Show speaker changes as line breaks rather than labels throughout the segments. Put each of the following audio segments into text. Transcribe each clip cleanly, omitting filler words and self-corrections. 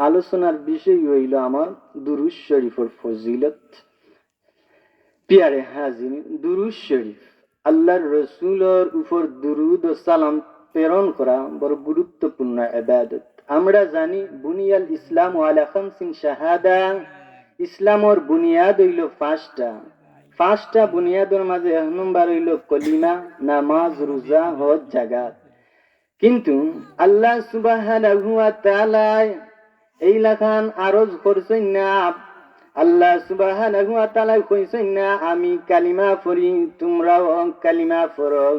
আলোচনার বিষয় হইল আমার দুরূদ শরীফের ফজিলত। পিয়ারে হাজির, দুরূদ শরীফ আল্লাহর রাসূলের উপর দুরূদ ও সালাম প্রেরণ করা বড় গুরুত্বপূর্ণ ইবাদত। আমরা জানি বুনিয়াল ইসলাম আলা খামসিন শাহাদা, ইসলামের বুনিয়াদ হইল পাঁচটা বুনিয়াদের মাঝে এক নম্বর হইল কলিমা, নামাজ, রোজা, হজ, যাকাত। কিন্তু আল্লাহ সুবহানাহু ওয়া তাআলা এই লাখান আরজ করছেন না, আল্লাহ সুবহানাহু ওয়া তাআলা কইছেন না আমি কালিমা পড়ি তোমরাও কালিমা পড়ো।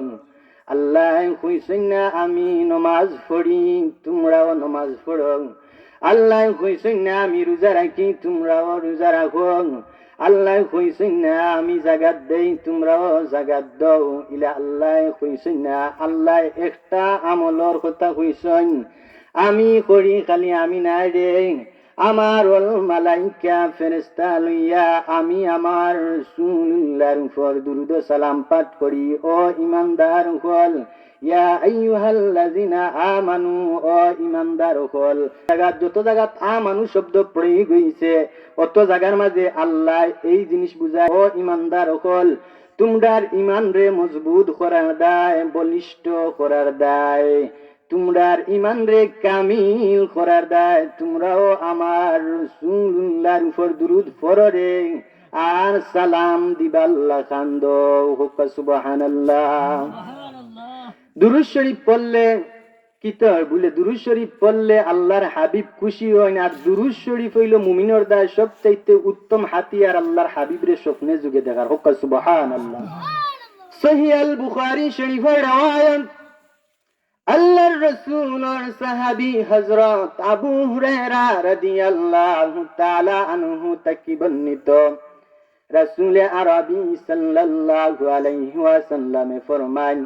আল্লাহ কইছেন না আমি নামাজ পড়ি তোমরাও নামাজ পড়ো। আল্লাহ কইছেন না আমি রোজা রাখি তোমরাও রোজা রাখো। আল্লাহ কইছেন না আমি যাকাত দেই তোমরাও যাকাত দাও। ইলা আল্লাহ কইছেন না, আল্লাহ একটা আমলের কথা কইছেন আমি করি খালি আমি নাই রে, আমার মালাইকা ফেরেশতা লইয়া আমি আমার রাসূলুল্লাহর উপর দুরূদ ও সালাম পাঠ করি। ও ঈমানদার হল, ইয়া আইয়ুহাল্লাযিনা আমানু, ও ঈমানদার হল। যত জায়গাত আমানু শব্দ প্রয়োগ হইছে অত জায়গার মাঝে আল্লাহ এই জিনিস বুঝায়, ও ঈমানদার হল তোমরার ঈমান রে মজবুত করার দায়, বলিষ্ঠ করার দায়, তোমরার ঈমান রে কামিল করার দায়। তোমরাও আমার রাসূলুল্লাহর উপর দুরূদ পড়ো রে আর সালাম দিবাল্লা খান্দ হুক সুবহানাল্লাহ। দুরূদ শরীফ পড়লে কিতাব বলে দুরূদ শরীফ পড়লে আল্লাহর হাবিব খুশি হয়। আর দুরূদ শরীফ হইল মুমিনের দায় সবচাইতে উত্তম হাতিয়ার আল্লাহর হাবিবরে স্বপ্নে যুগে দেখার। হুক সুবহানাল্লাহ। সহিহ আল বুখারী শরীফের রওয়ায়াত, আল্লাহর রাসূলের সাহাবী হযরত আবু হুরায়রা রাদিয়াল্লাহু তাআলা আনহু থেকে বর্ণিত, রাসূল আরবী সাল্লাল্লাহু আলাইহি ওয়াসাল্লাম ফরমান,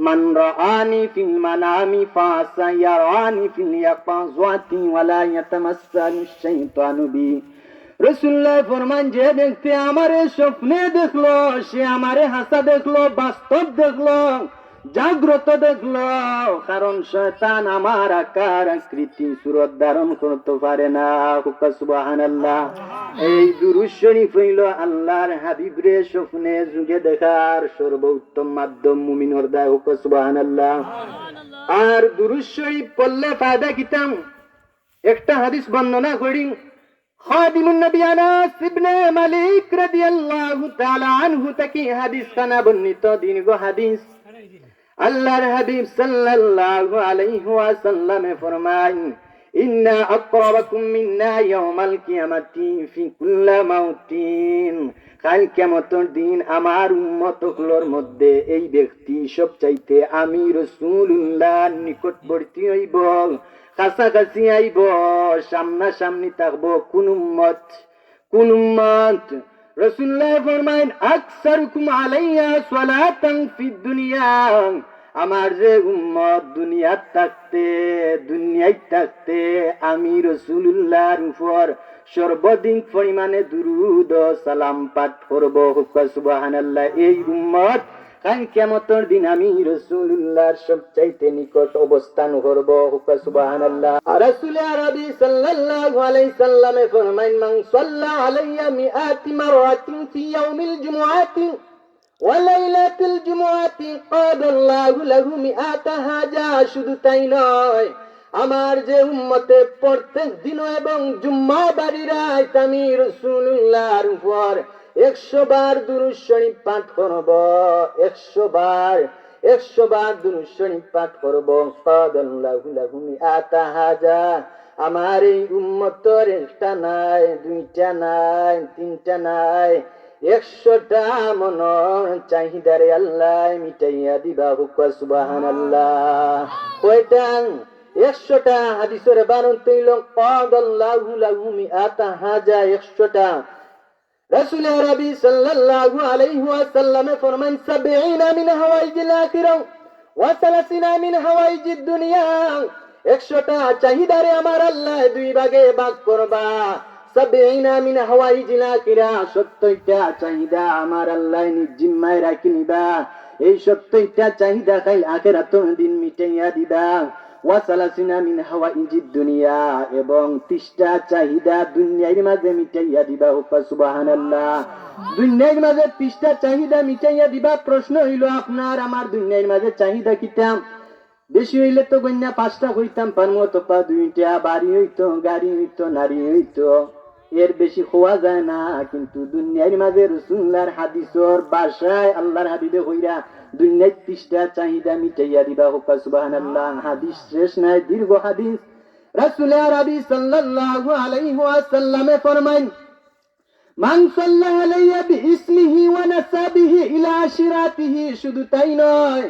মান রাআনি ফিল মানামি ফাসায়ারানি ফিল ইয়াকাযাতি ওয়ালা ইয়াতামাসসালু শাইতানু বি। রাসূলুল্লাহ ফরমান, যে ব্যক্তি আমারে স্বপ্নে দেখলো সে আমারে হাসা দেখলো, বাস্তব দেখলো, জাগ্রত দেখলো, কারণ শয়তান আমার আকার আকৃতি সুরত ধারণ করতে পারে না। সুবহানাল্লাহ। এই দুরূদ শরীফ হইল আল্লাহর হাবিবরে স্বপ্নে যুগে দেখার সর্বোত্তম মাধ্যম মুমিনের দায়। সুবহানাল্লাহ। আর দুরূদ শরীফ পড়লে ফায়দা কিতাম একটা হাদিস বর্ণনা করি। খাদিমুন নবী আনাস ইবনে মালিক রাদিয়াল্লাহু তাআলা আনহু থেকে হাদিস খানা বর্ণিত, দীর্ঘ হাদিস। আল্লাহর হাবিব সাল্লাল্লাহু আলাইহি ওয়াসাল্লাম ফরমান, ইন্না আকরাবাকুম মিন্না ইয়াওমাল কিয়ামাতি ফি কুল্লি মাউতিন। কাল কিয়ামতের দিন আমার উম্মতগুলোর মধ্যে এই ব্যক্তি সবচাইতে আমি রাসূলুল্লাহর নিকটবর্তী হইব, কাছাকাছি আইব, সামনাসামনি থাকবো। কোন উম্মত? রাসূলুল্লাহ ফরমায়েন, আকসারুকুম আলাইয়া সালাতান ফিদ দুনিয়া। আমার যে উম্মত দুনিয়ায় থাকতে আমি রাসূলুল্লাহর উপর সর্বাধিক পরিমাণে দুরূদ ও সালাম পাঠ করব। সুবহানাল্লাহ। এই উম্মত কাল কিয়ামতের দিন আমি রাসূলুল্লাহর সবচাইতে নিকট অবস্থান করব। সুবহানাল্লাহ। রাসূল আরবী সাল্লাল্লাহু আলাইহি সাল্লাম ফরমায়েন, মান সাল্লা আলাইয়া মিআতি মারাতিন ফি ইয়াউমিল জুমআতি ওয়া লাইলাতিল জুমআতি কাদাল্লাহু লাহু মিআতা হাজা। শুধু তাই নয়, আমার যে উম্মতে প্রত্যেক দিন এবং জুম্মা বাড়ি রাত আমি রাসূলুল্লাহর উপর 100 বার দুরূদ শরীফ পাঠ করব। 100 বার দুরূদ শরীফ পাঠ করব। কাদাল্লাহু লাহু মিআতা হাজা। আমার এই উম্মতের একটা নাই, দুইটা নাই, তিনটা নাই, 100টা মনের চাহিদারে আল্লাহ মিটাইয়া দিবা। সুবহানাল্লাহ। কয়টা? 100টা। হাদিসের বারণ তৈল কাদাল্লাহু লাহু মিআতা হাজা, 100টা। রাসূল আরবী সাল্লাল্লাহু আলাইহি ওয়াসাল্লাম ফরমান, 70 মিন হাওয়াইজিল আখিরা ওয়া 30 মিন হাওয়াইজিদ দুনিয়া। 100টা চাহিদারে আমার আল্লাহ দুই ভাগে ভাগ করবা। 70 মিন হাওয়াইজিল আখিরা, 70টা চাহিদা আমার আল্লাহ নিজ জিম্মায় রাখি নিবা। এই 70টা চাহিদা খাই আখিরাতের দিন মিটাইয়া দিবা। ওয়া সালাসিনা মিন হাওয়াইজিদ দুনিয়া, এবং 30টা চাহিদা দুনিয়ার মাঝে মিটাইয়া দিবা। হুক্কা সুবহানাল্লাহ। দুনিয়ার মাঝে 30টা চাহিদা মিটাইয়া দিবা। প্রশ্ন হইল আপনার আমার দুনিয়ার মাঝে চাহিদা কিটা? বেশি হইলে তো গন্যা 5টা হইতাম পারমো, তো 2টা, বাড়ি হইতো, গাড়ি হইতো, নারী হইতো, এর বেশি হওয়া যায় না। কিন্তু দুনিয়ার মাঝে রাসূলুল্লাহর হাদিসর ভাষায় আল্লাহর হাবিবে হইরা দুনিয়ার 30টা চাহিদা মিটাইয়া দিবা। হুক্কা সুবহানাল্লাহ। হাদিস শেষ নাই, দীর্ঘ হাদিস। রাসূল আরবি সাল্লাল্লাহু আলাইহি ওয়াসাল্লামে ফরমান, মান সাল্লা আলাইয়া বিইসমিহি ওয়া নাসাবিহি ইলা আশিরাতিহি, শুধু তাই নয়,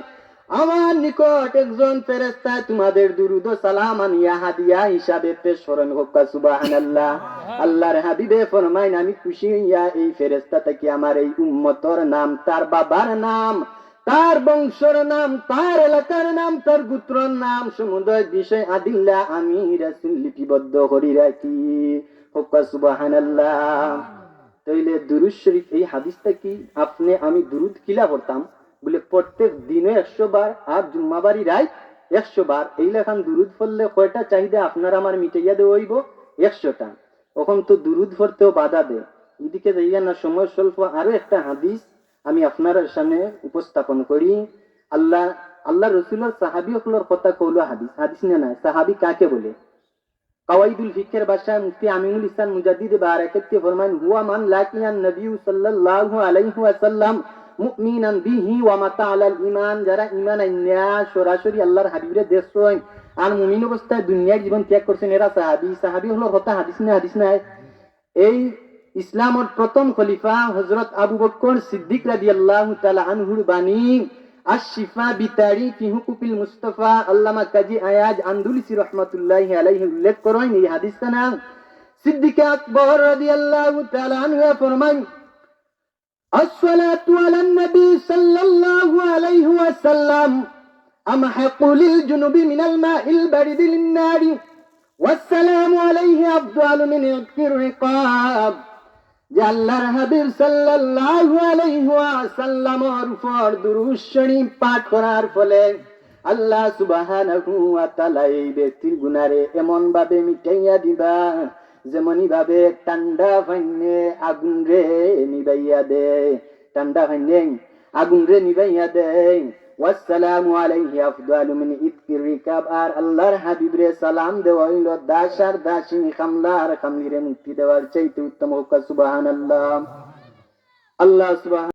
আমার নিকট একজন ফেরেশতা তোমাদের দুরূদ ও সালাম আনিয়া হাদিয়া হিসাবে পেশ করেন। হুক্কা সুবহানাল্লাহ। আল্লাহর হাবিবে ফরমাইন, আমি খুশি হইয়া এই ফেরেশতাটাকে আমার এই উম্মতর নাম, তার বাবার নাম, তার বংশের নাম, তার এলাকার নাম, তার গোত্রর নাম, সমুদয় বিষয় আদিল্লা আমি রাসূল লিপিবদ্ধ করি রাখি। হুক্কা সুবহানাল্লাহ। তাইলে দুরূদ শরীফ, এই হাদিসটা কি আপনি আমি দুরূদ কিলা পড়তাম বলে প্রত্যেক দিনে 100 বার, আর জুম্মাবারি রায় 100 বার, এই লেখান দুরূদ পড়লে কয়টা চাহিদা আপনার আমার মিটাইয়া দেওয়া হইব? 100টা। এখন তো দুরূদ পড়তেও বাধা দেয়, এদিকে যাইয়া না, সময় স্বল্প। আরো একটা হাদিস আমি আপনার সামনে উপস্থাপন করি। আল্লাহ রাসূলের সাহাবী হকলের কথা কইলো হাদিস। হাদিস না সাহাবী কাকে বলে? কাওয়াইদুল ফিকহের ভাষায় মুফতি আমিনুল ইসলাম মুজাদ্দিদ বারাকাতুহু ফরমান, হুয়া মান লাকিয়ান নবী সাল্লাল্লাহু আলাইহি ওয়াসাল্লাম মুমিনান বিহি ওয়া মাতা আলাল ঈমান, যারা ঈমান আনয়া সরাসরি আল্লাহর হাবিবের দেখছেন আর মুমিন অবস্থায় দুনিয়ার জীবন ত্যাগ করছেন, এরা সাহাবী। সাহাবী হলো কথা, হাদিস না। এই ইসলামের প্রথম খলিফা হযরত আবু বকর সিদ্দিক রাদিয়াল্লাহু তাআলা আনহুর বাণী আশ-শিফা বিতারিফি হুকুকিল মুস্তাফা, আল্লামা কাজী আয়াজ আন্দালুসি রাহমাতুল্লাহি আলাইহি উল্লেখ করেন এই হাদিসটা না। সিদ্দিক আকবর রাদিয়াল্লাহু তাআলা আনহু ফরমান, আসসালাতু আলান নবী সাল্লাল্লাহু আলাইহি ওয়াসাল্লাম আমহাকু লিল জুনুবি মিনাল মাইল বারিদি লিন নারি ওয়াসসালামু আলাইহি আফদালু মিন ইকতির রিকাব। যে আল্লাহর হাবিব সাল্লাল্লাহু আলাইহি ওয়াসাল্লামের উপর দুরূদ শরীফ পাঠ করার ফলে আল্লাহ সুবহানাহু ওয়া তাআলা এই ব্যক্তির গুনারে এমন ভাবে মিটাইয়া দিবা, যেমনি ভাবে ঠান্ডা পানিতে আগুন রে নিভাইয়া দেয়, ঠান্ডা পানিতে আগুন রে নিভাইয়া দেয়। ওয়াসসালামু আলাইহি আফদালু মিন ইতকির রিকাব, আর আল্লাহর হাবিবরে সালাম দেওয়া হইল দাসার দাসী খামলার খামলিরে মুক্তি দেওয়ার চাইতে উত্তম। হুক্কা সুবহানাল্লাহ। আল্লাহ সুবহান